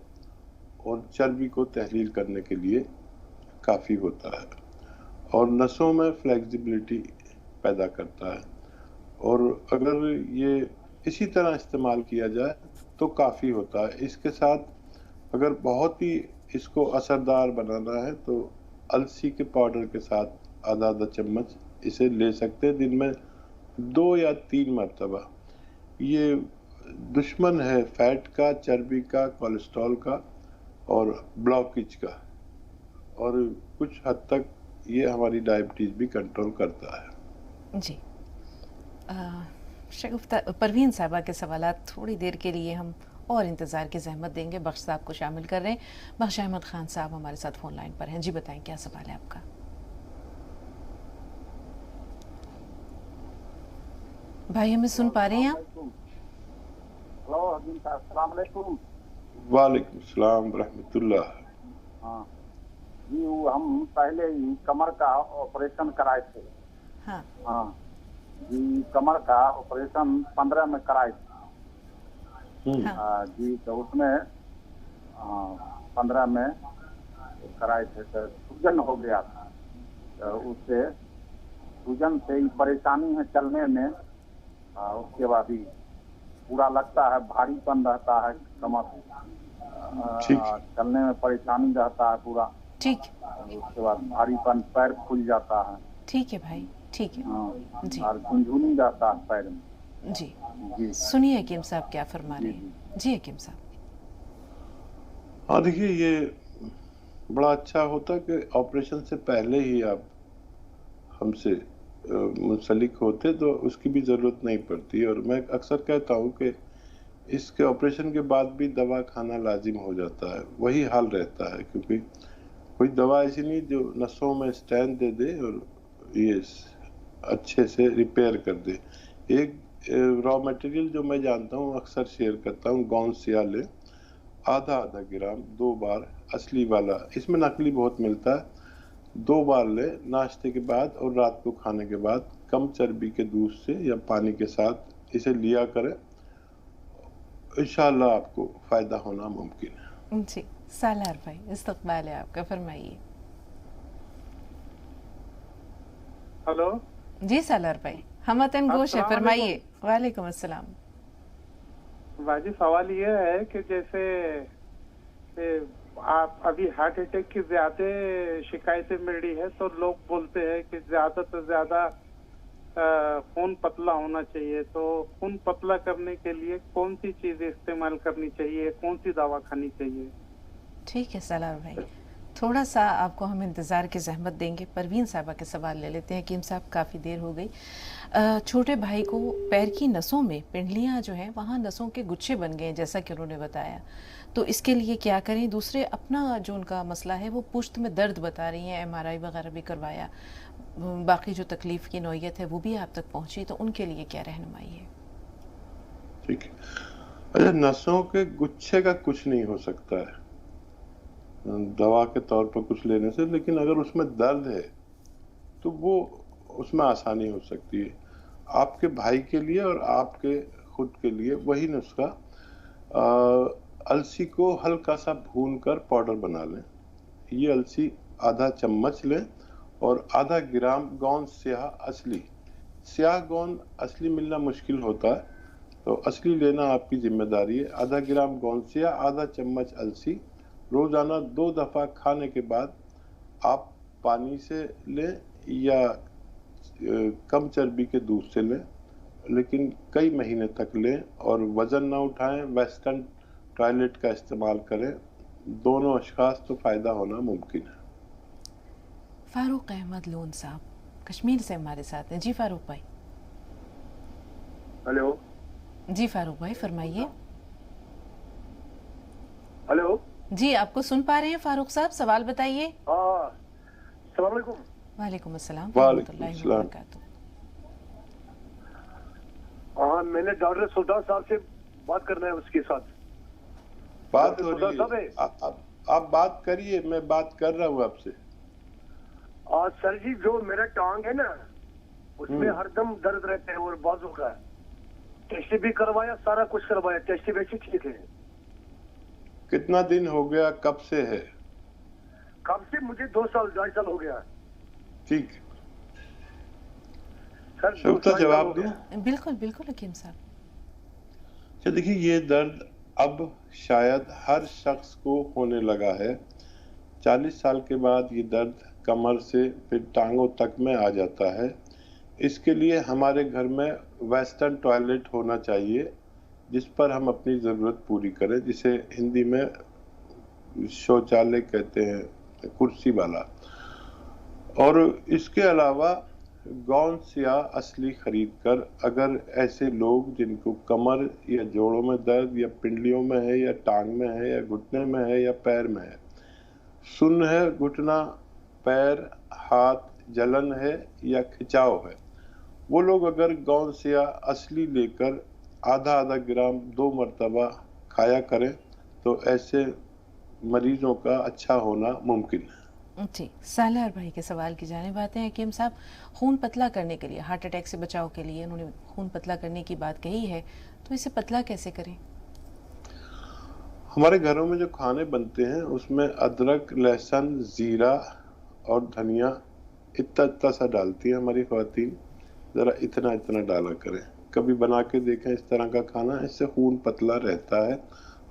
اور چربی کو تحلیل کرنے کے لیے کافی ہوتا ہے، اور نسوں میں فلیکسیبلٹی پیدا کرتا ہے، اور اگر یہ اسی طرح استعمال کیا جائے تو کافی ہوتا ہے۔ اس کے ساتھ اگر بہت ہی اس کو اثردار بنانا ہے تو السی کے پاؤڈر کے ساتھ آدھا چمچ اسے لے سکتے، دن میں 2 یا 3 مرتبہ۔ یہ دشمن ہے فیٹ کا، چربی کا، کولیسٹرول کا اور بلاکیج کا، اور کچھ حد تک یہ ہماری ڈائبٹیز بھی کنٹرول کرتا ہے. جی شگفتہ پروین صاحبہ کے سوالات تھوڑی دیر کے لیے ہم اور انتظار کی زحمت دیں گے. بخش صاحب کو شامل کر رہے ہیں. بخش احمد خان صاحب ہمارے ساتھ فون لائن پر ہیں. جی بتائیں کیا سوال ہے آپ کا؟ بھائی ہمیں سن پا رہے ہیں آپ؟ ہلو حکیم صاحب السلام علیکم. وعلیکم السلام ورحمۃ اللہ. ہاں جی وہ ہم پہلے ہی کمر کا آپریشن کرائے تھے. ہاں ہاں جی کمر کا آپریشن 15 میں کرائے تھے. جی تو اس میں 15 میں کرائے تھے تو سوجن ہو گیا تھا. اس سے سوجن سے ہی پریشانی ہے چلنے میں. اس کے بعد ہی پورا لگتا ہے بھاری پن رہتا ہے کمر، چلنے میں پریشانی رہتا ہے پورا. ٹھیک. اس کے بعد بھاری پن پیر پھول جاتا ہے. ٹھیک ہے بھائی ٹھیک ہے. جی اور جھنجھنی رہتا ہے پیر میں. جی جی سنیے حکیم صاحب کیا فرما رہے ہیں. جی حکیم صاحب. ہاں دیکھیے یہ بڑا اچھا ہوتا کہ آپریشن سے پہلے ہی آپ ہم سے منسلک ہوتے تو اس کی بھی ضرورت نہیں پڑتی. اور میں اکثر کہتا ہوں کہ اس کے آپریشن کے بعد بھی دوا کھانا لازم ہو جاتا ہے. وہی حال رہتا ہے کیونکہ کوئی دوا ایسی نہیں جو نسوں میں اسٹین دے دے اور یہ اچھے سے ریپیئر کر دے. ایک را میٹیریل جو میں جانتا ہوں اکثر شیئر کرتا ہوں، گون سیا لے آدھا گرام 2 بار اصلی والا، اس میں نقلی بہت ملتا ہے، 2 بار لے ناشتے کے بعد اور رات کو کھانے کے بعد کم چربی کے دودھ سے یا پانی کے ساتھ اسے لیا کرے. انشاءاللہ آپ کو فائدہ ہونا ممکن ہے. جی سالار بھائی استقبال ہے آپ کا، فرمائیے. ہلو جی سالار بھائی ہم وطن گوش ہے، فرمائیے. وعلیکم السلام. باجی سوال یہ ہے کہ جیسے آپ ابھی ہارٹ اٹیک کی زیادہ شکایتیں مل رہی ہے تو لوگ بولتے ہیں کہ زیادہ سے زیادہ خون پتلا ہونا چاہیے. تو خون پتلا کرنے کے لیے کون سی چیزیں استعمال کرنی چاہیے، کون سی دوا کھانی چاہیے؟ ٹھیک ہے سالار بھائی، تھوڑا سا آپ کو ہم انتظار کی زحمت دیں گے. پروین صاحبہ کے سوال لے لیتے ہیں. حکیم صاحب کافی دیر ہو گئی. چھوٹے بھائی کو پیر کی نسوں میں پنڈلیاں جو ہیں وہاں نسوں کے گچھے بن گئے جیسا کہ انہوں نے بتایا، تو اس کے لیے کیا کریں؟ دوسرے اپنا جو ان کا مسئلہ ہے وہ پشت میں درد بتا رہی ہیں، MRI وغیرہ بھی کروایا، باقی جو تکلیف کی نوعیت ہے وہ بھی آپ تک پہنچی، تو ان کے لیے کیا رہنمائی ہے؟ ٹھیک ہے. اچھا نسوں کے گچھے کا کچھ نہیں ہو سکتا ہے دوا کے طور پر کچھ لینے سے، لیکن اگر اس میں درد ہے تو وہ اس میں آسانی ہو سکتی ہے. آپ کے بھائی کے لیے اور آپ کے خود کے لیے وہی نسخہ، السی کو ہلکا سا بھون کر پاؤڈر بنا لیں. یہ السی آدھا چمچ لیں اور آدھا گرام گوند سیاہ اصلی، سیاہ گوند اصلی ملنا مشکل ہوتا ہے تو اصلی لینا آپ کی ذمہ داری ہے. آدھا گرام گوند سیاہ، آدھا چمچ السی، روزانہ 2 دفعہ کھانے کے بعد آپ پانی سے لیں یا کم چربی کے دودھ سے لیں، لیکن کئی مہینے تک لیں اور وزن نہ اٹھائیں. ویسٹرن ٹوائلٹ کا استعمال کریں. دونوں اشخاص تو فائدہ ہونا ممکن ہے. فاروق احمد لون صاحب کشمیر سے ہمارے ساتھ ہیں. جی فاروق بھائی. ہلو جی فاروق بھائی فرمائیے. ہلو جی آپ کو سن پا رہے ہیں فاروق صاحب، سوال بتائیے. السلام علیکم. وعلیکم السلام وعلیکم ورحمۃ اللہ السلام. وبرکاتہ. ہاں میں نے ڈاکٹر سلطان صاحب سے بات کرنا ہے، اس کے ساتھ بات ہو رہی ہے. آپ بات کریے، میں بات کر رہا ہوں آپ سے. سر جی جو میرا ٹانگ ہے نا اس میں ہر دم درد رہتا ہے اور بازو کا ٹیسٹ بھی کروایا، سارا کچھ کروایا، ٹیسٹ ویسے ٹھیک ہے. کتنا دن ہو گیا؟ کب سے ہے؟ کب سے؟ مجھے 2 سال 2.5 سال ہو گیا. ٹھیک سر شگفتہ جواب دوں؟ بالکل بالکل حکیم صاحب. اچھا دیکھیے یہ درد اب شاید ہر شخص کو ہونے لگا ہے. 40 سال کے بعد یہ درد کمر سے پھر ٹانگوں تک میں آ جاتا ہے. اس کے لیے ہمارے گھر میں ویسٹرن ٹوائلٹ ہونا چاہیے जिस पर हम अपनी ज़रूरत पूरी करें, जिसे हिंदी में शौचालय कहते हैं, कुर्सी वाला। और इसके अलावा गौंस या असली खरीद कर, अगर ऐसे लोग जिनको कमर या जोड़ों में दर्द या पिंडलियों में है या टांग में है या घुटने में है या पैर में है, सुन्न है, घुटना, पैर, हाथ, जलन है या खिंचाव है, वो लोग अगर गौंस या असली लेकर आधा ग्राम 2 मरतबा खाया करें तो ऐसे मरीजों का अच्छा होना मुमकिन है। जी, सालार भाई के सवाल की जानिब आते हैं। हकीम साहब, खून पतला करने के लिए, हार्ट अटैक से बचाव के लिए उन्होंने खून पतला करने की बात कही है, तो इसे पतला कैसे करें? हमारे घरों में जो खाने बनते हैं उसमें अदरक, लहसुन, जीरा और धनिया इतना सा डालती हैं हमारी ख्वातीन। ज़रा इतना डाला करें, कभी बना के देखें इस तरह का खाना। इससे खून पतला रहता है,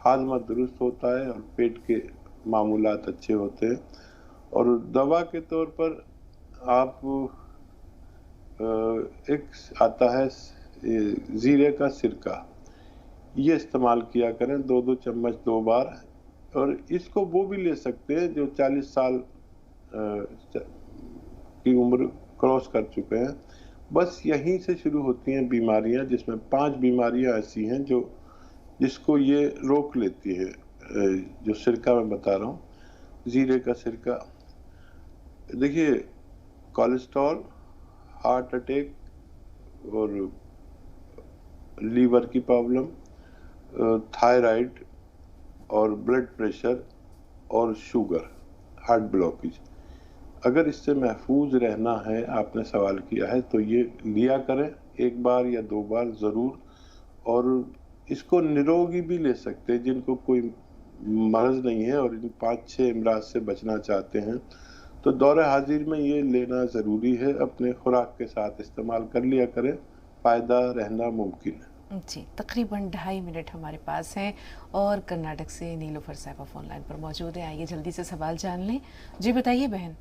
हाजमा दुरुस्त होता है और पेट के मामूलात अच्छे होते हैं। और दवा के तौर पर आप एक आता है जीरे का सिरका, ये इस्तेमाल किया करें 2-2 चम्मच 2 बार। और इसको वो भी ले सकते हैं जो 40 साल की उम्र क्रॉस कर चुके हैं। बस यहीं से शुरू होती हैं बीमारियां, जिसमें 5 बीमारियां ऐसी हैं जिसको ये रोक लेती है। जो सिरका मैं बता रहा हूँ, जीरे का सिरका, देखिए कोलेस्ट्रॉल, हार्ट अटैक और लीवर की प्रॉब्लम, थायराइड और ब्लड प्रेशर और शुगर, हार्ट ब्लॉकेज, अगर इससे महफूज रहना है, आपने सवाल किया है, तो ये लिया करें 1 बार या 2 बार ज़रूर। और इसको निरोगी भी ले सकते हैं जिनको कोई मर्ज नहीं है और इन 5-6 अमराज से बचना चाहते हैं, तो दौरे हाजिर में ये लेना ज़रूरी है। अपने खुराक के साथ इस्तेमाल कर लिया करें, फ़ायदा रहना मुमकिन है। जी, तकरीबन 2.5 मिनट हमारे पास हैं और कर्नाटक से नीलोफर साहिबा फोन लाइन पर मौजूद है। आइए जल्दी से सवाल जान लें। जी बताइए बहन।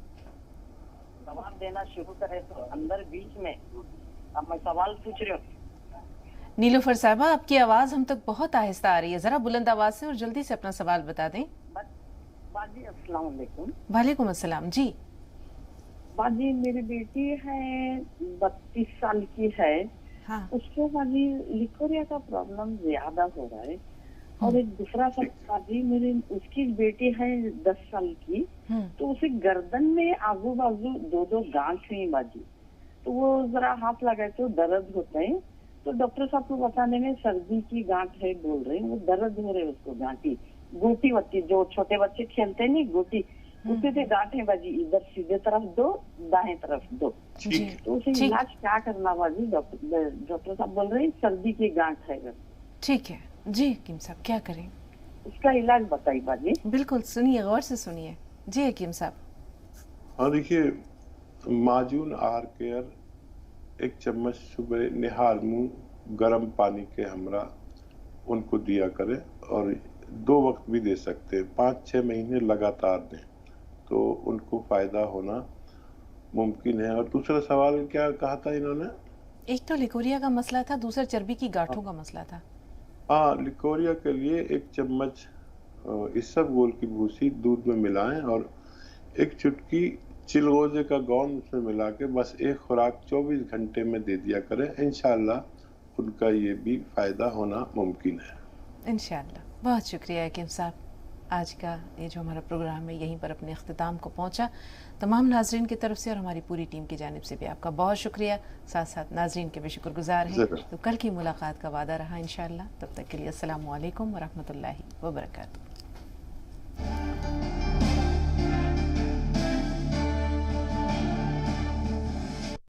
सवाल देना शुरू करें तो अंदर बीच में अब मैं सवाल पूछ रही हूँ। नीलोफर साहिबा, आपकी आवाज़ हम तक बहुत आहिस्ता आ रही है, ज़रा बुलंद आवाज़ से और जल्दी से अपना सवाल बता दें। बाजी अस्सलाम वालेकुम। वालेकुम अस्सलाम। जी बाजी, मेरी बेटी है 32 साल की है। हाँ। उसको बाजी लिकोरिया का प्रॉब्लम ज्यादा हो रहा है। और एक दूसरा सवाल बाजी, मेरी उसकी बेटी है 10 साल की, तो उसे गर्दन में आजू बाजू 2 गांठ है बाजी, तो वो जरा हाथ लगाए तो दर्द होता है। तो डॉक्टर साहब को बताने में सर्दी की गांठ है बोल रहे हैं, वो दर्द हो रहे हैं उसको, गांठी गोटी वट्टी जो छोटे बच्चे खेलते हैं नहीं, गोटी उससे से गांठ है बाजी, इधर सीधे तरफ 2, दाएं तरफ 2। तो उसे इलाज क्या करना बाजी? डॉक्टर साहब बोल रहे हैं सर्दी की गांठ है। ठीक है जी हकीम साहब, क्या करें? उसका इलाज बताइए बाजी। बिल्कुल, सुनिए, गौर से सुनिए। जी हकीम साहब। हाँ, देखिए माजून आहार केयर 1 चम्मच सुबह निहार मुंह गर्म पानी के हमरा उनको दिया करें, और 2 वक्त भी दे सकते हैं, 5-6 महीने लगातार दें तो उनको फायदा होना मुमकिन है। और दूसरा सवाल क्या कहा था इन्होंने? एक तो लिकोरिया का मसला था, दूसरा चर्बी की गांठों का मसला था। हाँ, लिकोरिया के लिए 1 चम्मच इसबगोल की भूसी दूध में मिलाएं और 1 चुटकी चिलगोजे का गोंद उसमें मिला के बस 1 खुराक 24 घंटे में दे दिया करें। इंशाल्लाह उनका ये भी फायदा होना मुमकिन है। इंशाल्लाह। बहुत शुक्रिया हकीम साहब। आज का ये जो हमारा प्रोग्राम है यहीं पर अपने अख्तिताम को पहुंचा। तमाम नाजरीन की तरफ से और हमारी पूरी टीम की जानिब से भी आपका बहुत शुक्रिया, साथ साथ नाजरीन के भी शुक्रगुजार हैं। तो कल की मुलाकात का वादा रहा इंशाल्लाह। तब तक के लिए अस्सलामु अलैकुम व रहमतुल्लाहि व बरकातहू।